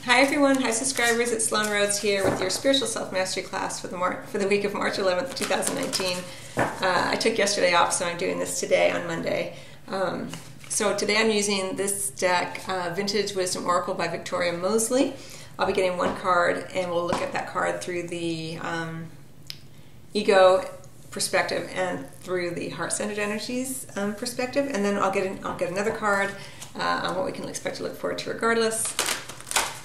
Hi everyone, hi subscribers, it's Sloan Rhodes here with your Spiritual Self-Mastery class for the week of March 11th, 2019. I took yesterday off, so I'm doing this today on Monday. So today I'm using this deck, Vintage Wisdom Oracle by Victoria Mosley. I'll be getting one card and we'll look at that card through the ego perspective and through the heart-centered energies perspective, and then I'll get another card on what we can expect to look forward to regardless.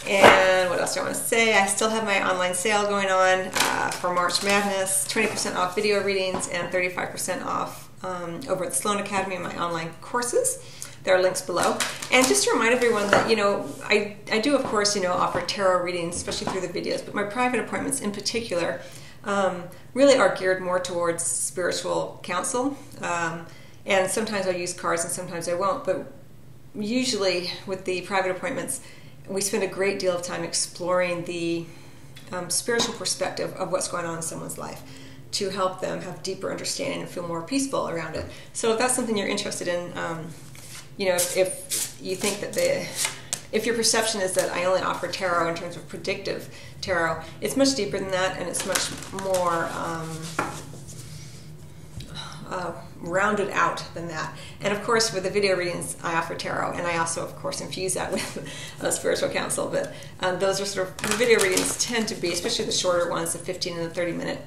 And what else do I want to say? I still have my online sale going on for March Madness, 20% off video readings and 35% off over at the Sloan Academy in my online courses. There are links below. And just to remind everyone that, I do, of course, offer tarot readings, especially through the videos, but my private appointments in particular really are geared more towards spiritual counsel. And sometimes I'll use cards and sometimes I won't, but usually with the private appointments, we spend a great deal of time exploring the spiritual perspective of what's going on in someone's life to help them have deeper understanding and feel more peaceful around it. So if that's something you're interested in, if you think that if your perception is that I only offer tarot in terms of predictive tarot, it's much deeper than that, and it's much more rounded out than that. And of course, with the video readings, I offer tarot, and I also, of course, infuse that with spiritual counsel. But those are sort of, the video readings tend to be, especially the shorter ones, the 15 and the 30 minute,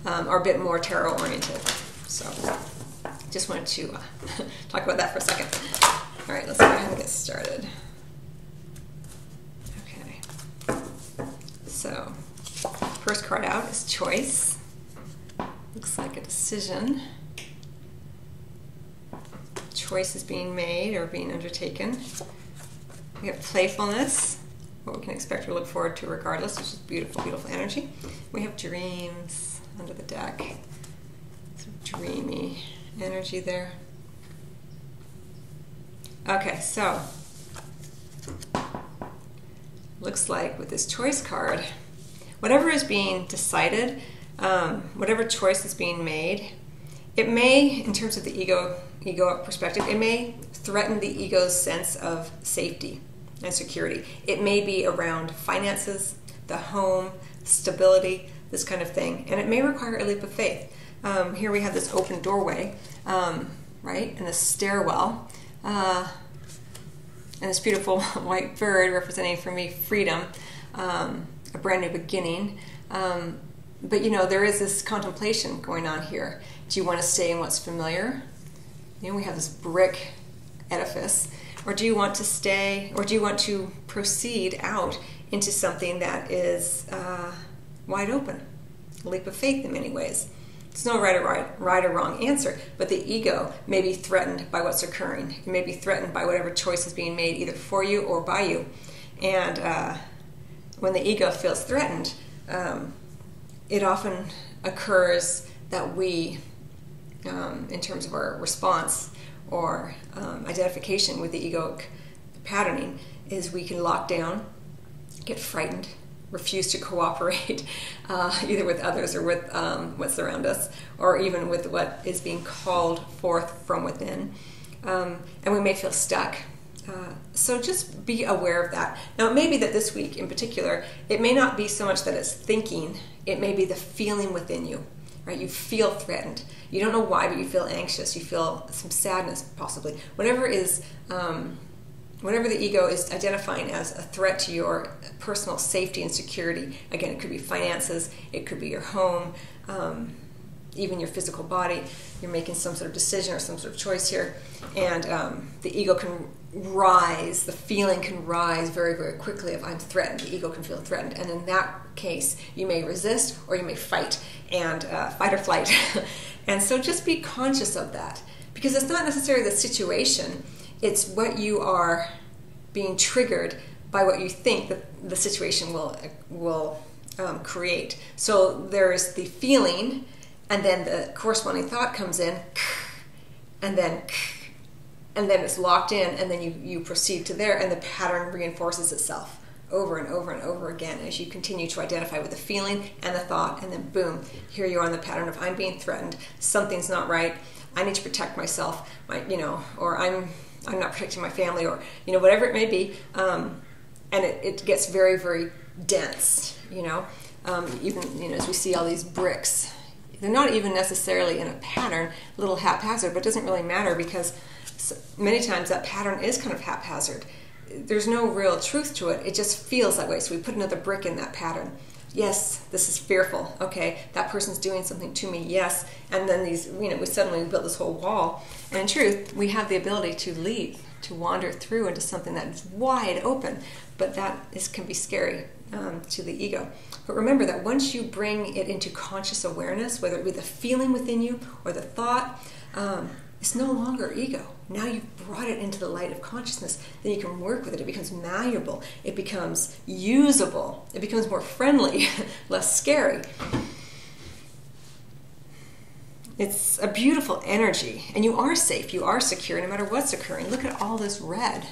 are a bit more tarot oriented. So just wanted to talk about that for a second. All right, let's go ahead and get started. Okay. So first card out is Choice. Looks like a decision. Choice is being made or being undertaken. We have Playfulness, what we can expect or look forward to regardless, which is beautiful, beautiful energy. We have Dreams under the deck. Some dreamy energy there. Okay, so looks like with this Choice card, whatever is being decided, whatever choice is being made, it may, in terms of the ego perspective, it may threaten the ego's sense of safety and security. It may be around finances, the home, stability, this kind of thing, and it may require a leap of faith. Here we have this open doorway, right, and this stairwell, and this beautiful white bird representing for me freedom, a brand new beginning. But there is this contemplation going on here. Do you want to stay in what's familiar? We have this brick edifice. Or do you want to stay, or do you want to proceed out into something that is wide open? A leap of faith in many ways. There's no right or wrong answer, but the ego may be threatened by what's occurring. It may be threatened by whatever choice is being made, either for you or by you. And when the ego feels threatened, it often occurs that we, in terms of our response or identification with the egoic patterning, is we can lock down, get frightened, refuse to cooperate, either with others or with what's around us, or even with what is being called forth from within. And we may feel stuck. So just be aware of that. Now, it may be that this week in particular, it may not be so much that it's thinking, it may be the feeling within you, right? You feel threatened. You don't know why, but you feel anxious. You feel some sadness, possibly. Whatever the ego is identifying as a threat to your personal safety and security. Again, it could be finances, it could be your home, even your physical body. You're making some sort of decision or some sort of choice here, and the ego can rise, the feeling can rise very, very quickly. If I'm threatened, the ego can feel threatened, and in that case, you may resist or you may fight, and fight or flight. And so just be conscious of that, because it's not necessarily the situation, it's what you are being triggered by what you think that the situation will create. So there's the feeling, and then the corresponding thought comes in, and then it's locked in, and then you proceed to there, and the pattern reinforces itself over and over and over again as you continue to identify with the feeling and the thought, and then boom, here you are in the pattern of I'm being threatened, something's not right, I need to protect myself, or I'm not protecting my family, or whatever it may be. and it gets very, very dense, even, as we see all these bricks. They're not even necessarily in a pattern, a little haphazard, but it doesn't really matter because many times that pattern is kind of haphazard. There's no real truth to it. It just feels that way. So we put another brick in that pattern. Yes, this is fearful. Okay, that person's doing something to me. Yes. And then we suddenly built this whole wall. And in truth, we have the ability to leave, to wander through into something that is wide open. But can be scary to the ego. But remember that once you bring it into conscious awareness, whether it be the feeling within you or the thought, it's no longer ego. Now you've brought it into the light of consciousness. Then you can work with it. It becomes malleable. It becomes usable. It becomes more friendly, less scary. It's a beautiful energy. And you are safe. You are secure no matter what's occurring. Look at all this red.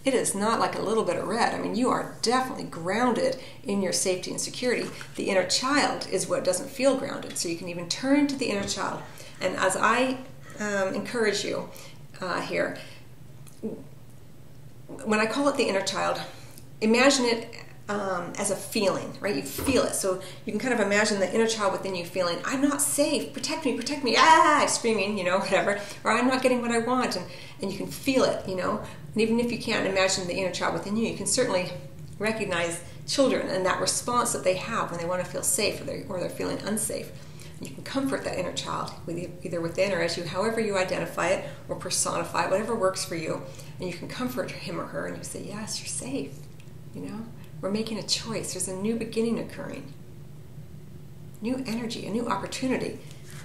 It is not like a little bit of red. I mean, you are definitely grounded in your safety and security. The inner child is what doesn't feel grounded. So you can even turn to the inner child. And as I encourage you here, when I call it the inner child, imagine it as a feeling, right? You feel it. So you can kind of imagine the inner child within you feeling, I'm not safe, protect me, screaming, whatever, or I'm not getting what I want, and you can feel it, and even if you can't imagine the inner child within you, you can certainly recognize children and that response that they have when they want to feel safe or they're feeling unsafe. You can comfort that inner child either within or as you, however you identify it or personify it, whatever works for you, and you can comfort him or her and you say, yes, you're safe, We're making a choice. There's a new beginning occurring. New energy, a new opportunity.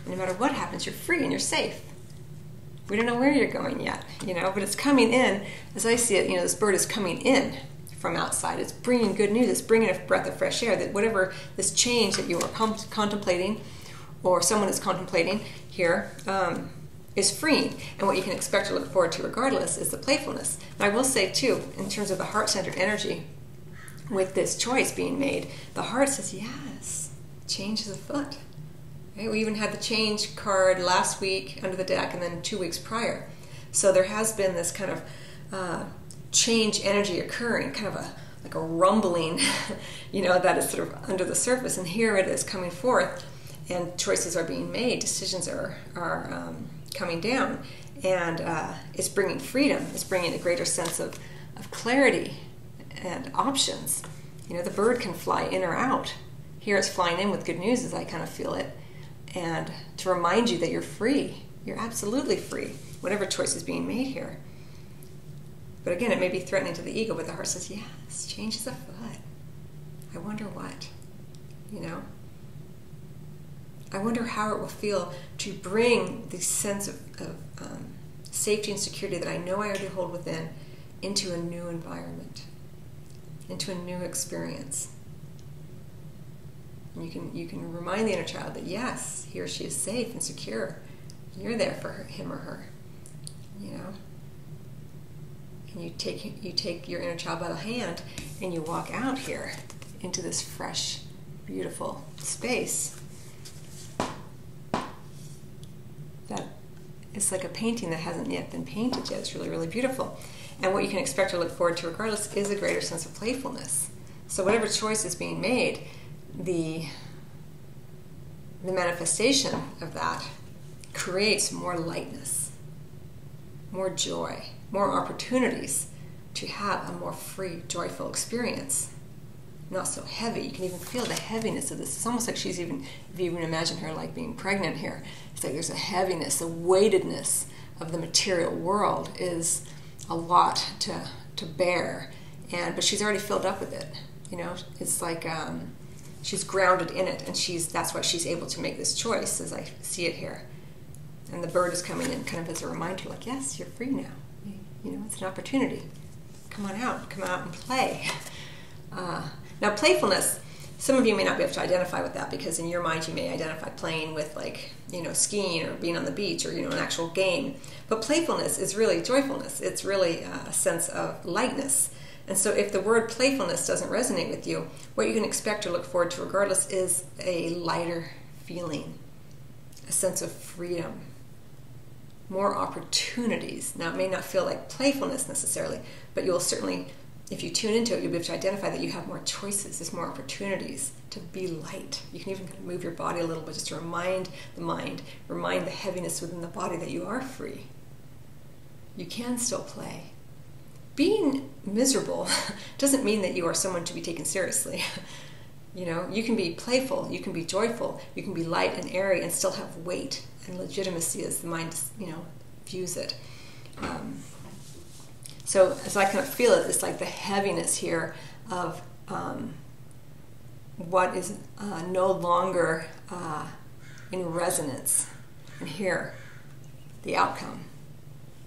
And no matter what happens, you're free and you're safe. We don't know where you're going yet, but it's coming in. As I see it, this bird is coming in from outside. It's bringing good news. It's bringing a breath of fresh air that whatever this change that you are contemplating or someone is contemplating here is freeing. And what you can expect to look forward to regardless is the playfulness. And I will say, too, in terms of the heart-centered energy, with this choice being made, the heart says, yes, change is afoot. Okay? We even had the change card last week under the deck and then 2 weeks prior. So there has been this kind of change energy occurring, kind of like a rumbling, that is sort of under the surface. And here it is coming forth, and choices are being made, decisions are coming down, and it's bringing freedom. It's bringing a greater sense of clarity and options. The bird can fly in or out. Here it's flying in with good news as I kind of feel it. And to remind you that you're free. You're absolutely free. Whatever choice is being made here. But again, it may be threatening to the ego, but the heart says, yes, change is afoot. I wonder what, I wonder how it will feel to bring the sense of safety and security that I know I already hold within into a new environment, into a new experience. And you can remind the inner child that yes, he or she is safe and secure. You're there for him or her, And you take your inner child by the hand and you walk out here into this fresh, beautiful space. That it's like a painting that hasn't yet been painted yet. It's really, really beautiful. And what you can expect or look forward to regardless is a greater sense of playfulness. So whatever choice is being made, the manifestation of that creates more lightness, more joy, more opportunities to have a more free, joyful experience. Not so heavy. You can even feel the heaviness of this. It's almost like if you even imagine her like being pregnant here. It's like there's a heaviness, a weightedness of the material world is a lot to bear. But she's already filled up with it. It's like she's grounded in it, and that's why she's able to make this choice as I see it here. And the bird is coming in kind of as a reminder, like, yes, you're free now. It's an opportunity. Come on out and play. Now, playfulness, some of you may not be able to identify with that because in your mind you may identify playing with skiing or being on the beach or, an actual game. But playfulness is really joyfulness. It's really a sense of lightness. And so if the word playfulness doesn't resonate with you, what you can expect or look forward to regardless is a lighter feeling, a sense of freedom, more opportunities. Now, it may not feel like playfulness necessarily, but you'll certainly if you tune into it, you'll be able to identify that you have more choices, there's more opportunities to be light. You can even kind of move your body a little bit just to remind the mind, remind the heaviness within the body that you are free. You can still play. Being miserable doesn't mean that you are someone to be taken seriously. You know, you can be playful, you can be joyful, you can be light and airy and still have weight and legitimacy as the mind, you know, views it. So as I kind of feel it, it's like the heaviness here of what is no longer in resonance. And here, the outcome,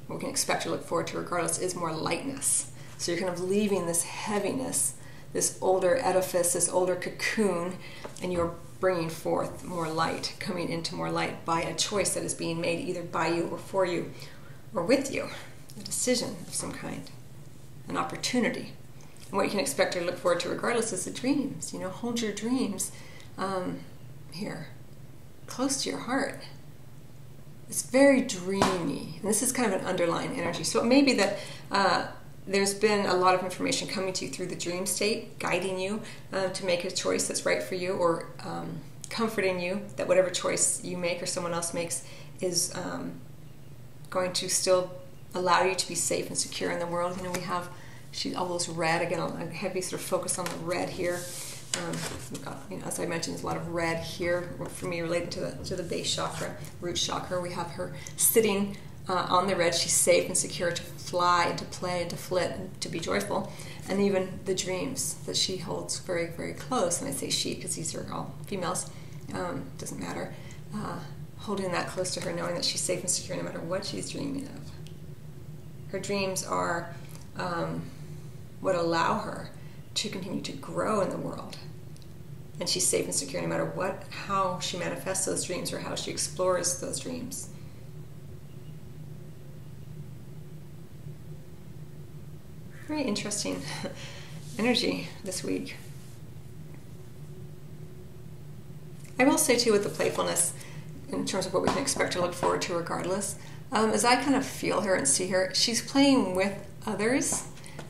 what we can expect or look forward to regardless, is more lightness. So you're kind of leaving this heaviness, this older edifice, this older cocoon, and you're bringing forth more light, coming into more light by a choice that is being made either by you or for you or with you, a decision of some kind, an opportunity. And what you can expect or look forward to regardless is the dreams. You know, hold your dreams here, close to your heart. It's very dreamy, and this is kind of an underlying energy. So it may be that there's been a lot of information coming to you through the dream state, guiding you to make a choice that's right for you, or comforting you that whatever choice you make or someone else makes is going to still allow you to be safe and secure in the world. You know, we have all those red, again, a heavy sort of focus on the red here. We've got, you know, as I mentioned, there's a lot of red here for me related to the base chakra, root chakra. We have her sitting on the red. She's safe and secure to fly and to play and to flit and to be joyful. And even the dreams that she holds very, very close, and I say she because these are all females, doesn't matter, holding that close to her, knowing that she's safe and secure no matter what she's dreaming of. Her dreams are what allow her to continue to grow in the world. And she's safe and secure no matter how she manifests those dreams or how she explores those dreams. Very interesting energy this week. I will say too, with the playfulness, in terms of what we can expect or look forward to regardless, as I kind of feel her and see her, she's playing with others,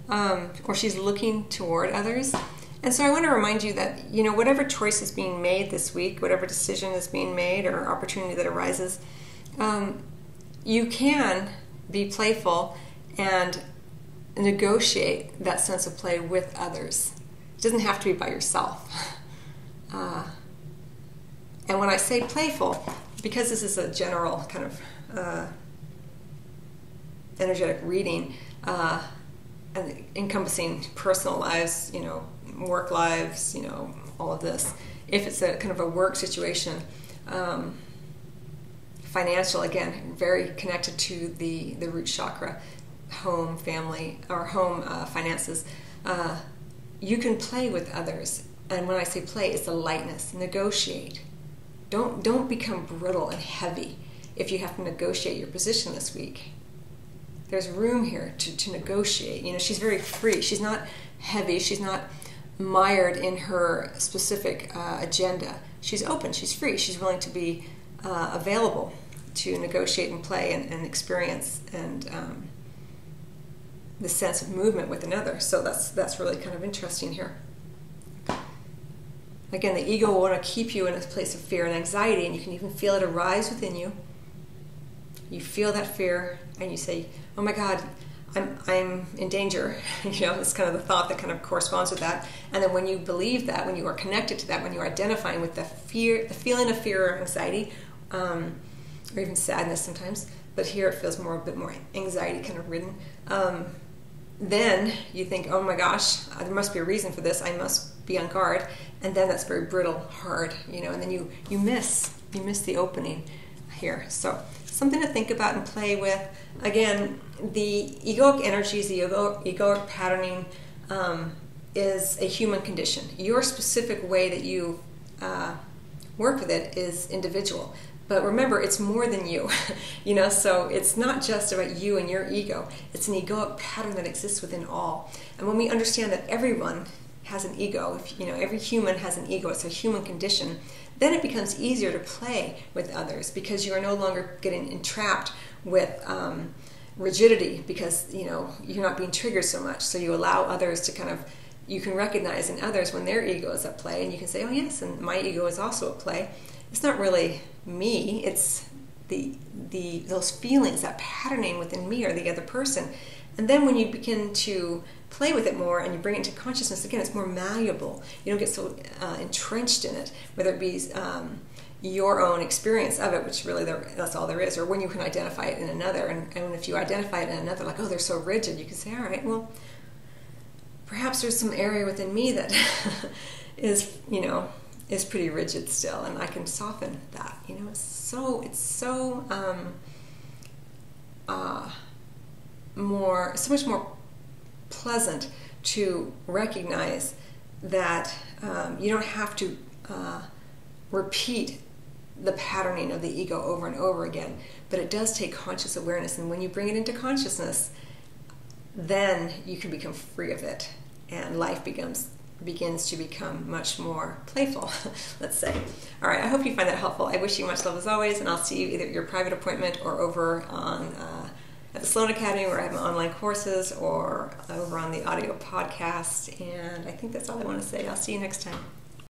or she's looking toward others. And so I want to remind you that, you know, whatever choice is being made this week, whatever decision is being made or opportunity that arises, you can be playful and negotiate that sense of play with others. It doesn't have to be by yourself. And when I say playful, because this is a general kind of energetic reading, and encompassing personal lives, you know, work lives, you know, all of this. If it's a kind of a work situation, financial, again, very connected to the root chakra, home, family, or home finances, you can play with others. And when I say play, it's the lightness. Negotiate. Don't become brittle and heavy if you have to negotiate your position this week. There's room here to negotiate. You know, she's very free. She's not heavy. She's not mired in her specific agenda. She's open. She's free. She's willing to be available to negotiate and play and experience and the sense of movement with another. So that's really kind of interesting here. Again, the ego will want to keep you in a place of fear and anxiety, and you can even feel it arise within you. You feel that fear, and you say, "Oh my God, I'm in danger." You know, it's kind of the thought that kind of corresponds with that. And then when you believe that, when you are connected to that, when you are identifying with the fear, the feeling of fear or anxiety, or even sadness sometimes, but here it feels a bit more anxiety kind of ridden. Then you think, "Oh my gosh, there must be a reason for this. I must be on guard." And then that's very brittle, hard, you know, and then you miss the opening here. So something to think about and play with. Again, the egoic energies, the egoic patterning is a human condition. Your specific way that you work with it is individual. But remember, it's more than you, you know, so it's not just about you and your ego. It's an egoic pattern that exists within all. And when we understand that everyone has an ego, you know, every human has an ego, it's a human condition, then it becomes easier to play with others because you are no longer getting entrapped with rigidity because you're not being triggered so much. So you allow others to you can recognize in others when their ego is at play, and you can say, oh yes, and my ego is also at play. It's not really me, it's those feelings, that patterning within me or the other person. And then when you begin to play with it more and you bring it into consciousness, again, it's more malleable. You don't get so entrenched in it, whether it be your own experience of it, which really that's all there is, or when you can identify it in another. And if you identify it in another, like, oh, they're so rigid, you can say, all right, well, perhaps there's some area within me that is pretty rigid still, and I can soften that. It's so much more pleasant to recognize that you don't have to repeat the patterning of the ego over and over again, but it does take conscious awareness, and when you bring it into consciousness, then you can become free of it, and life begins to become much more playful, let's say. All right, I hope you find that helpful. I wish you much love as always, and I'll see you either at your private appointment or over on at the Sloan Academy, where I have my online courses, or over on the audio podcast. And I think that's all I want to say. I'll see you next time.